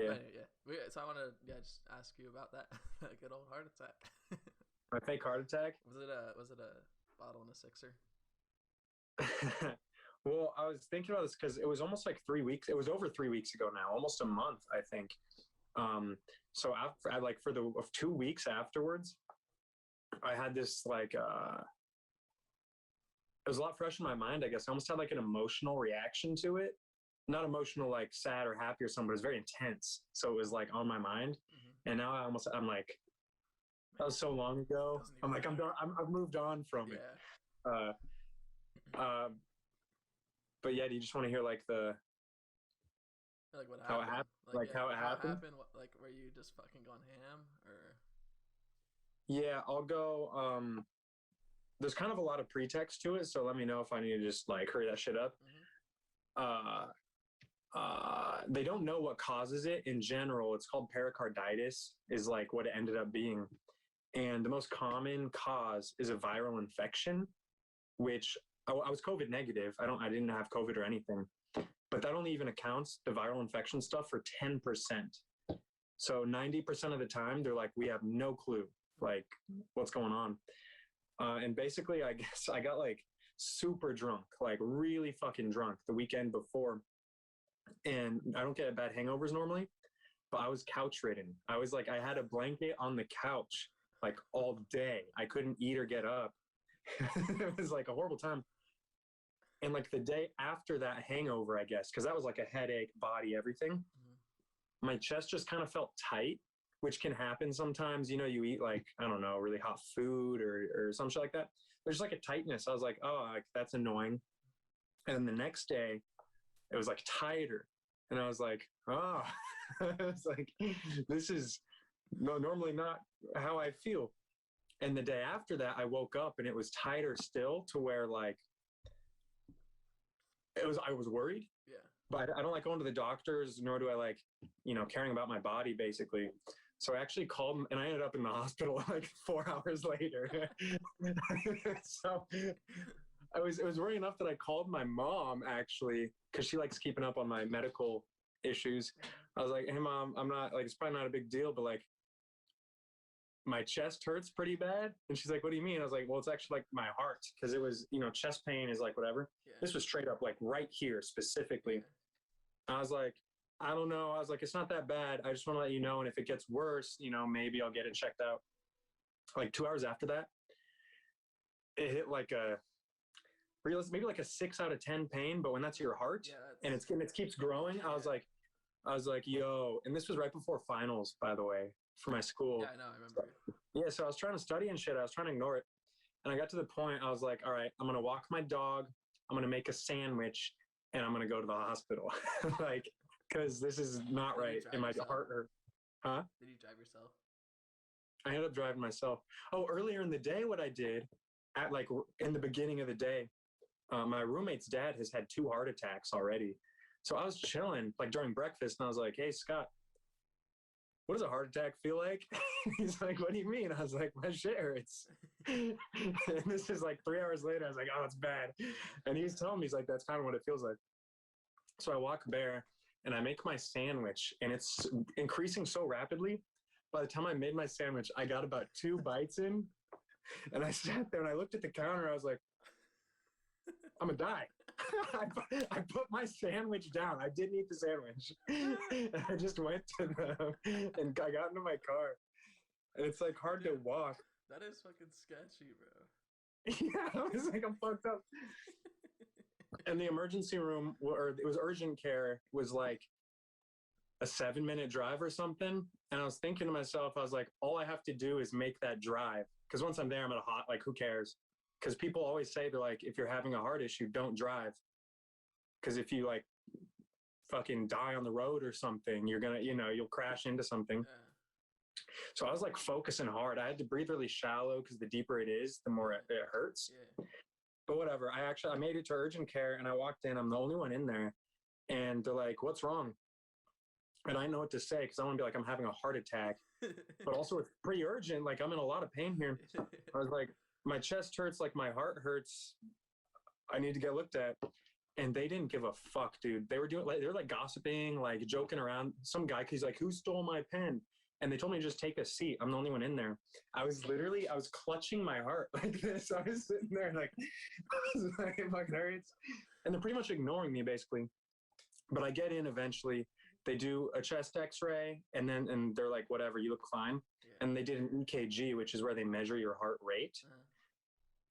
Yeah. Yeah. So I want to just ask you about that that good old heart attack. My fake heart attack. Was it a bottle and a sixer? Well, I was thinking about this because it was almost like 3 weeks. It was over 3 weeks ago now, almost a month, I think. Um, so after, I like for the 2 weeks afterwards, I had this like it was a lot fresh in my mind. I guess I almost had like an emotional reaction to it. Not emotional, like sad or happy or something, but it was very intense. So it was like on my mind. Mm-hmm. And now I'm like, that Man, was so long ago. doesn't I'm even like, I'm matter. done. I've moved on from it. Yeah. Uh, uh, but yeah, do you just want to hear like the Like what how it happened? happened? Like Like yeah, how it how it happened? happened? What, like were you just fucking going ham or? Yeah, I'll go. There's kind of a lot of pretext to it, so let me know if I need to just like hurry that shit up. Mm-hmm. Uh, they don't know what causes it in general. It's called pericarditis, is like what it ended up being. And the most common cause is a viral infection, which I was COVID negative. I didn't have COVID or anything, but that only even accounts the viral infection stuff for 10%. So 90% of the time, they're like, we have no clue, like what's going on. And basically, I guess I got like super drunk, like really fucking drunk the weekend before. And I don't get bad hangovers normally, but I was couch ridden. I was like, I had a blanket on the couch like all day. I couldn't eat or get up. It was like a horrible time. And like the day after that hangover, I guess, because that was like a headache, body, everything, Mm-hmm. my chest just kind of felt tight, which can happen sometimes. You know, you eat like, I don't know, really hot food or some shit like that. There's like a tightness. I was like, oh, like, that's annoying. And then the next day, it was like tighter. And I was like, oh, it's like, this is no, normally not how I feel. And the day after that, I woke up and it was tighter still to where like I was worried, Yeah. but I don't like going to the doctors, nor do I like, caring about my body basically. So I actually called and I ended up in the hospital like 4 hours later. So it was worrying enough that I called my mom actually, because she likes keeping up on my medical issues. I was like, hey mom, I'm not like, it's probably not a big deal, but like my chest hurts pretty bad. And she's like, what do you mean? I was like, well, it's actually like my heart. Cause it was, chest pain is like whatever. Yeah. This was straight up like right here specifically. Yeah. I was like, I don't know. I was like, it's not that bad. I just want to let you know. And if it gets worse, maybe I'll get it checked out. Like 2 hours after that, it hit like a maybe like a 6 out of 10 pain. But when that's your heart Yeah. and That's it keeps growing, yeah. I was like, yo, and this was right before finals, by the way, for my Yeah. school. I know. I So, remember. yeah, so I was trying to study and shit. I was trying to ignore it. And I got to the point, I was like, all right, I'm going to walk my dog. I'm going to make a sandwich and I'm going to go to the hospital. Like, because this is not Did you right. And drive my yourself? heart hurt. Huh? Did you drive yourself? I ended up driving myself. Oh, earlier in the day, what I did at like in the beginning of the day, my roommate's dad has had 2 heart attacks already. So I was chilling like during breakfast and I was like, hey, Scott, what does a heart attack feel like? He's like, what do you mean? I was like, my shit hurts. And this is like 3 hours later. I was like, oh, it's bad. Yeah. And he's telling me, he's like, that's kind of what it feels like. So I walk bare and I make my sandwich and it's increasing so rapidly. By the time I made my sandwich, I got about 2 bites in and I sat there and I looked at the counter. I was like, I'm gonna die. I put my sandwich down. I didn't eat the sandwich. And I just went to and I got into my car. And it's like hard to Dude, walk. that is fucking sketchy, bro. Yeah, I was like, I'm fucked up. And the emergency room, or it was urgent care, was like a 7 minute drive or something. And I was thinking to myself, I was like, all I have to do is make that drive. Because once I'm there, I'm at a hot, like, who cares? Because people always say, they're like, if you're having a heart issue, don't drive. Because if you like fucking die on the road or something, you're gonna, you'll crash into something. Yeah. So I was like focusing hard. I had to breathe really shallow because the deeper it is, the more it hurts. Yeah. But whatever. I made it to urgent care and I walked in. I'm the only one in there, and they're like, "What's wrong?" And I know what to say because I want to be like, "I'm having a heart attack," but also it's pretty urgent. Like I'm in a lot of pain here. I was like, "My chest hurts. Like my heart hurts. I need to get looked at." and they didn't give a fuck, dude. They were like gossiping, like joking around. Some guy, he's like, "Who stole my pen?" And they told me to just take a seat. I'm the only one in there. I was clutching my heart like this. I was sitting there like, I was like, it fucking hurts. And they're pretty much ignoring me basically. But I get in eventually. They do a chest X-ray, and they're like, "Whatever, you look fine." Yeah. And they did an EKG, which is where they measure your heart rate.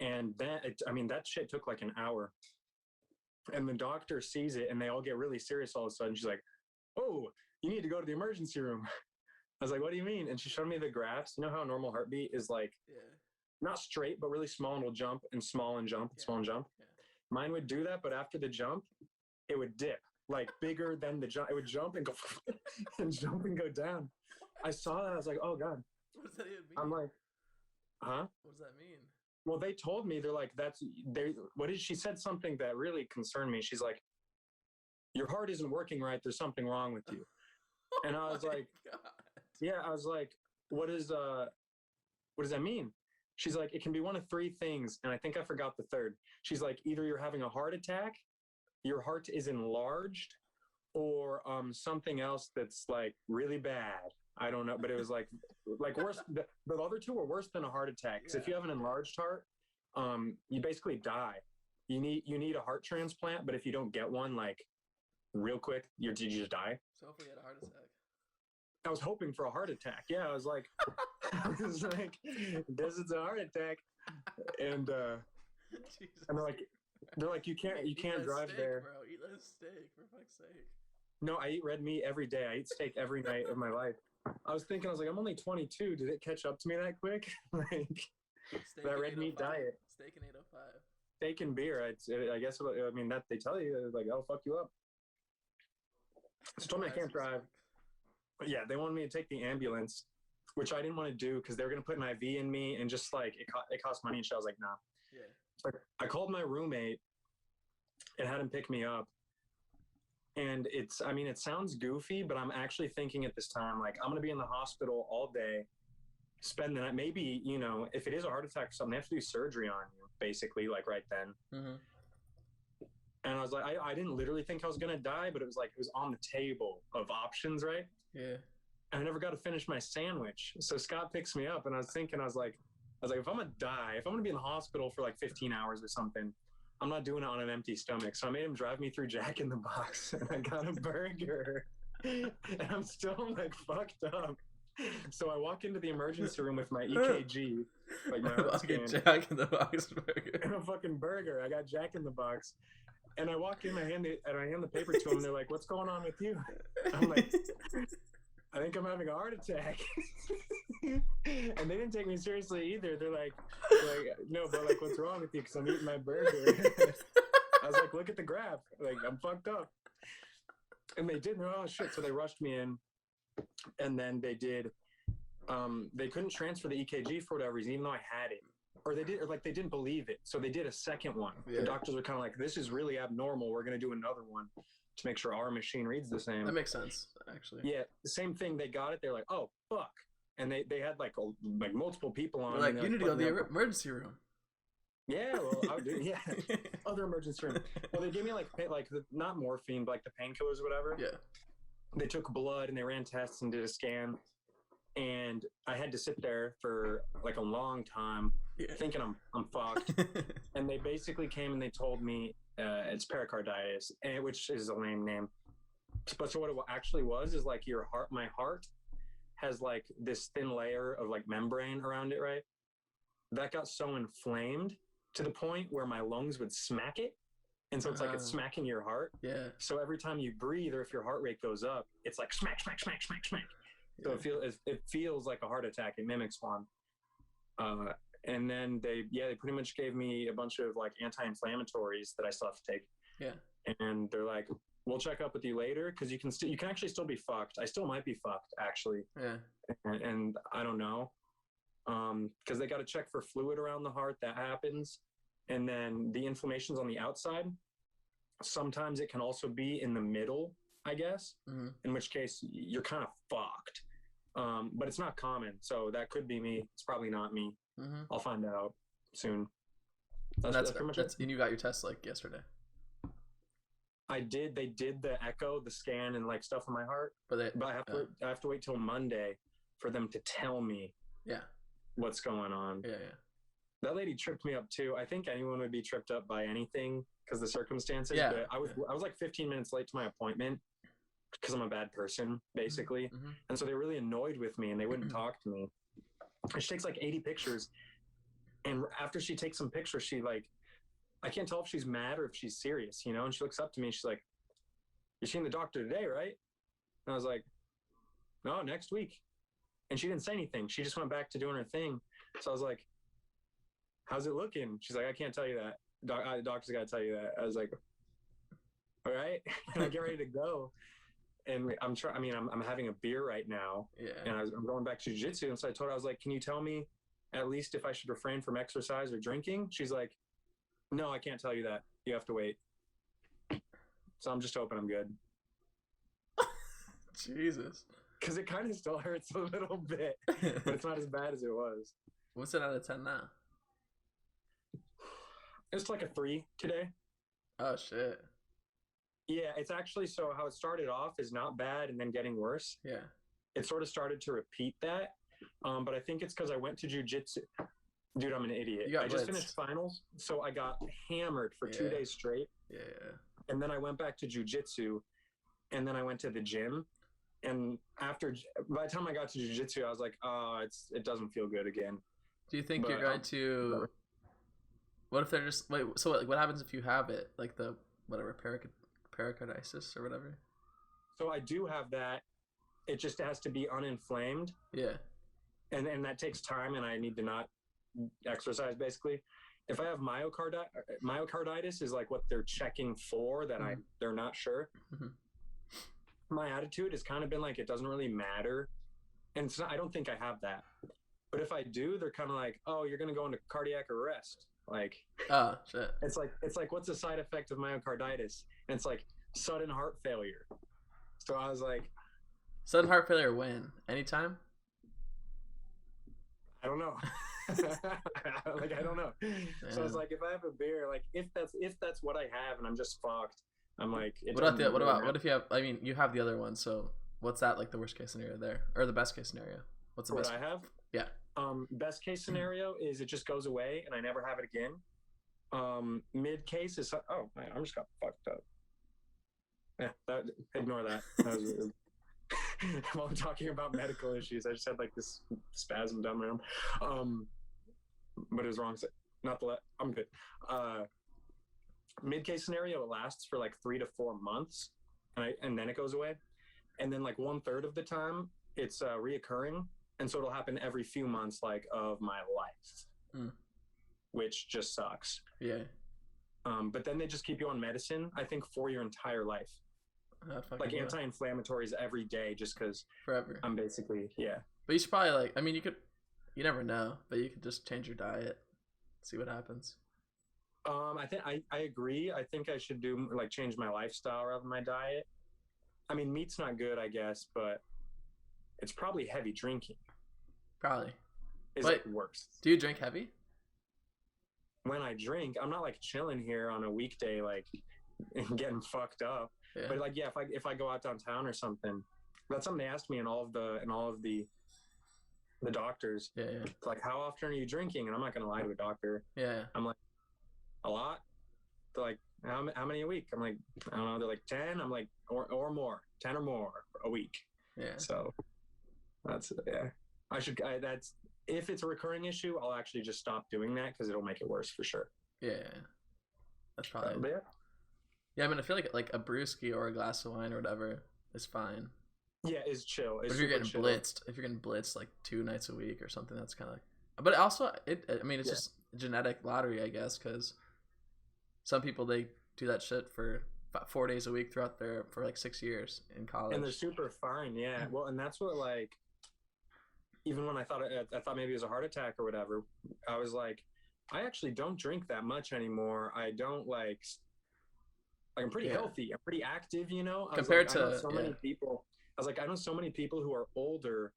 And that shit took like an hour. And the doctor sees it, and they all get really serious all of a sudden. She's like, "Oh, you need to go to the emergency room." I was like, "What do you mean?" And she showed me the graphs. You know how a normal heartbeat is like not straight, but really small, and will jump and small and jump, small and jump. Yeah. Mine would do that, but after the jump, it would dip, like bigger than the jump. It would jump and go and jump and go down. I saw that. I was like, "Oh God." What does that even mean? I'm like, "Huh?" What does that mean? Well, they told me, they're like, she said something that really concerned me. She's like, "Your heart isn't working right. There's something wrong with you." And I was like, God. "Yeah." I was like, what does that mean?" She's like, "It can be one of three things." And I think I forgot the third. She's like, "Either you're having a heart attack, your heart is enlarged, or something else that's like really bad." I don't know, but it was like worse. The other two were worse than a heart attack. Because if you have an enlarged heart, you basically die. You need a heart transplant, but if you don't get one, like real quick, you just die. So hopefully you had a heart attack. I was hoping for a heart attack. Yeah, I was like, guess it's a heart attack. And and they're like, you can't drive steak, there. Bro, eat less steak for fuck's sake. No, I eat red meat every day. I eat steak every night of my life. I was like, I'm only 22. Did it catch up to me that quick? Like Steak that and red meat 805. diet. Steak and 805. Steak and beer. I guess. I mean, that they tell you, like, "I'll fuck you up." So told me I can't drive. But yeah, they wanted me to take the ambulance, which I didn't want to do because they were gonna put an IV in me, and just like it cost money. And shit. I was like, "Nah." Yeah. So I called my roommate and had him pick me up. And it sounds goofy, but I'm actually thinking at this time, like, I'm going to be in the hospital all day, spend the night. Maybe, if it is a heart attack or something, they have to do surgery on you, basically, like right then. Mm-hmm. And I was like, I didn't literally think I was going to die, but it was on the table of options, right? Yeah. And I never got to finish my sandwich. So Scott picks me up, and I was like, if I'm going to die, if I'm going to be in the hospital for like 15 hours or something, I'm not doing it on an empty stomach. So I made him drive me through Jack in the Box, and I got a burger. And I'm still like fucked up. So I walk into the emergency room with my EKG, like my heart scan, Jack in the Box burger. and a fucking burger. I got Jack in the Box. And I walk in, I hand the paper to them, and they're like, "What's going on with you?" I'm like, "I think I'm having a heart attack." And they didn't take me seriously either. They're like, "No, but like, what's wrong with you?" Because I'm eating my burger. I was like, "Look at the graph. Like, I'm fucked up." And they did. Oh shit! So they rushed me in, and then they did. They couldn't transfer the EKG for whatever reason, even though I had it. Or they didn't believe it. So they did a second one. Yeah. The doctors were kind of like, "This is really abnormal. We're going to do another one to make sure our machine reads the same." That makes sense, actually. Yeah, the same thing. They got it. They're like, "Oh, fuck." And they had like multiple people on. They're like, "You need to go to the emergency room." Yeah, well, I would do. Yeah, other emergency room. Well, they gave me like not morphine, but like the painkillers or whatever. Yeah. They took blood and they ran tests and did a scan. And I had to sit there for like a long time, thinking I'm fucked. And they basically came and they told me it's pericarditis, which is a lame name. But so what it actually was is like my heart has like this thin layer of like membrane around it, right? That got so inflamed to the point where my lungs would smack it. And so it's like it's smacking your heart. Yeah. So every time you breathe or if your heart rate goes up, it's like smack, smack, smack, smack, smack. So it feels like a heart attack. It mimics one. And then they pretty much gave me a bunch of like anti-inflammatories that I still have to take. Yeah. And they're like, "We'll check up with you later because you can actually still be fucked. I still might be fucked actually." Yeah. And I don't know, because they got to check for fluid around the heart. That happens, and then the inflammation's on the outside. Sometimes it can also be in the middle, I guess. Mm-hmm. In which case you're kind of fucked. But it's not common, so that could be me. It's probably not me. Mm-hmm. I'll find out soon. That's pretty much it. And you got your test like yesterday. They did the echo, the scan, and like stuff in my heart, But they, but I have to wait till Monday for them to tell me yeah, what's going on. yeah. That lady tripped me up too. I think anyone would be tripped up by anything because the circumstances. Yeah, But I was like 15 minutes late to my appointment because I'm a bad person, basically. Mm-hmm. And so they were really annoyed with me and they wouldn't talk to me. And she takes like 80 pictures. And after she takes some pictures, she like, I can't tell if she's mad or if she's serious, you know? And she looks up to me and she's like, "You're seeing the doctor today, right?" And I was like, "No, next week." And she didn't say anything. She just went back to doing her thing. So I was like, "How's it looking?" She's like, "I can't tell you that. The doctor's got to tell you that." I was like, "All right." And I get ready to go. And I'm having a beer right now. Yeah. And I'm going back to jiu-jitsu. And so I told her, I was like, "Can you tell me at least if I should refrain from exercise or drinking?" She's like, "No, I can't tell you that. You have to wait." So I'm just hoping I'm good. Jesus. Because it kind of still hurts a little bit, but it's not as bad as it was. What's it out of 10 now? It's like a 3 today. Oh shit. Yeah, it's actually, so how it started off is not bad and then getting worse. Yeah. It sort of started to repeat that. But I think it's because I went to jiu-jitsu. Dude, I'm an idiot. I just finished finals, so I got hammered for 2 days straight. Yeah. And then I went back to jiu-jitsu, and then I went to the gym. And by the time I got to jiu-jitsu, I was like, "Oh, it doesn't feel good again." Do you think you're going to? What if they're just wait? So what happens if you have it, like the whatever pericarditis or whatever? So I do have that. It just has to be uninflamed. Yeah. And that takes time, and I need to not exercise basically. If I have myocarditis is like what they're checking for that they're not sure. Mm-hmm. My attitude has kind of been like, it doesn't really matter. And I don't think I have that. But if I do, they're kind of like, "Oh, you're going to go into cardiac arrest." Like, oh, shit. It's like, what's the side effect of myocarditis? And it's like sudden heart failure. So I was like, sudden heart failure when? Anytime? I don't know. I don't know. Yeah. So I was like, if I have a beer, like if that's what I have and I'm just fucked, I'm like, what if you have, I mean, you have the other one, so what's that, like the worst case scenario there? Or the best case scenario? What's the best? What I have? Yeah. Best case scenario is it just goes away and I never have it again. Mid case is, oh man, I'm just got fucked up. Yeah, ignore that. That was weird. While I'm talking about medical issues, I just had like this spasm down my arm. But it was wrong. Not the I'm good. Mid case scenario, it lasts for like 3 to 4 months, and then it goes away. And then like 1/3 of the time, it's reoccurring, and so it'll happen every few months, like of my life, which just sucks. Yeah. But then they just keep you on medicine, I think, for your entire life. Like anti-inflammatories every day, just because forever. I'm basically, yeah. But you should probably like, I mean, you never know, but you could just change your diet, see what happens. I think I agree. I think I should do like change my lifestyle rather than my diet. I mean, meat's not good, I guess, but it's probably heavy drinking. Probably. Is it worse? Do you drink heavy? When I drink, I'm not like chilling here on a weekday, like getting fucked up. Yeah. But like, yeah, if I go out downtown or something, that's something they asked me in all of the doctors. Yeah. Like, how often are you drinking? And I'm not gonna lie to a doctor. Yeah. I'm like, a lot. They're like, how many a week? I'm like, I don't know. They're like 10. I'm like, or more, 10 or more a week. Yeah. So that's that's if it's a recurring issue, I'll actually just stop doing that because it'll make it worse for sure. Yeah. That's probably. Yeah, I mean, I feel like a brewski or a glass of wine or whatever is fine. Yeah, it's chill. It's if you're getting blitzed like 2 nights a week or something, that's kind of like. But also, it's just genetic lottery, I guess, because some people, they do that shit for 4 days a week for like 6 years in college, and they're super fine. Yeah, well, and that's what, like, even when I thought maybe it was a heart attack or whatever, I was like, I actually don't drink that much anymore. I don't like I'm pretty healthy. I'm pretty active, you know. Compared to many people. I was like, I know so many people who are older,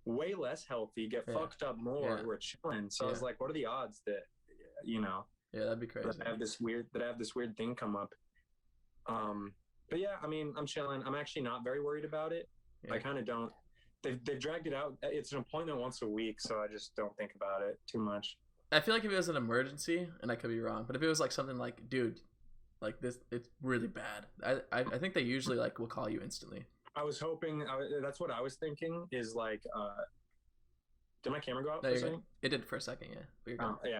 way less healthy, get fucked up more, who are chilling. So I was like, what are the odds that, you know? Yeah, that'd be crazy. That I have this weird thing come up. But yeah, I mean, I'm chilling. I'm actually not very worried about it. Yeah. I kind of don't. They've dragged it out. It's an appointment once a week, so I just don't think about it too much. I feel like if it was an emergency, and I could be wrong, but if it was like something like, dude, like this, it's really bad. I think they usually like will call you instantly. I was hoping. That's what I was thinking. Is like, did my camera go out No, for a you're second? good. It did for a second, yeah. But you're good. Yeah,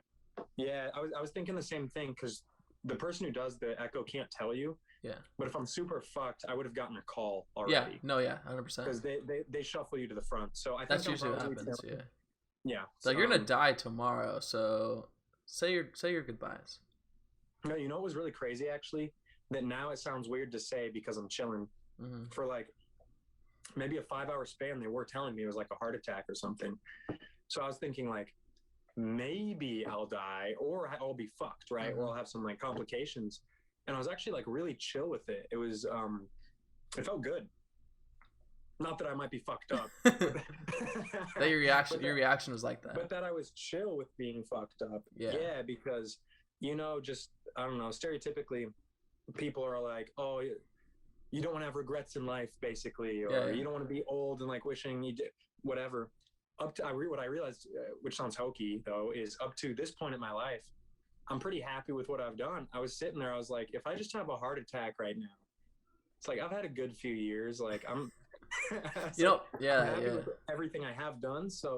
yeah. I was thinking the same thing because the person who does the echo can't tell you. Yeah. But if I'm super fucked, I would have gotten a call Yeah. already. No. Yeah. 100%. Because they shuffle you to the front. So I think That's I'm usually what probably happens. telling- Yeah. Yeah. So you're gonna die tomorrow. So say your goodbyes. No, you know what was really crazy actually? That now it sounds weird to say because I'm chilling. Mm-hmm. For like maybe a 5-hour span, they were telling me it was like a heart attack or something. So I was thinking like maybe I'll die or I'll be fucked, right? Mm-hmm. Or I'll have some like complications. And I was actually like really chill with it. It was it felt good. Not that I might be fucked up. That your reaction was like that. But that I was chill with being fucked up. Yeah. Because just I don't know, stereotypically people are like, oh, you don't want to have regrets in life, basically, or you don't want to be old and like wishing you did whatever. What I realized, which sounds hokey though, is up to this point in my life, I'm pretty happy with what I've done. I was sitting there, I was like, if I just have a heart attack right now, it's like I've had a good few years. Like I'm, yeah. with everything I have done. So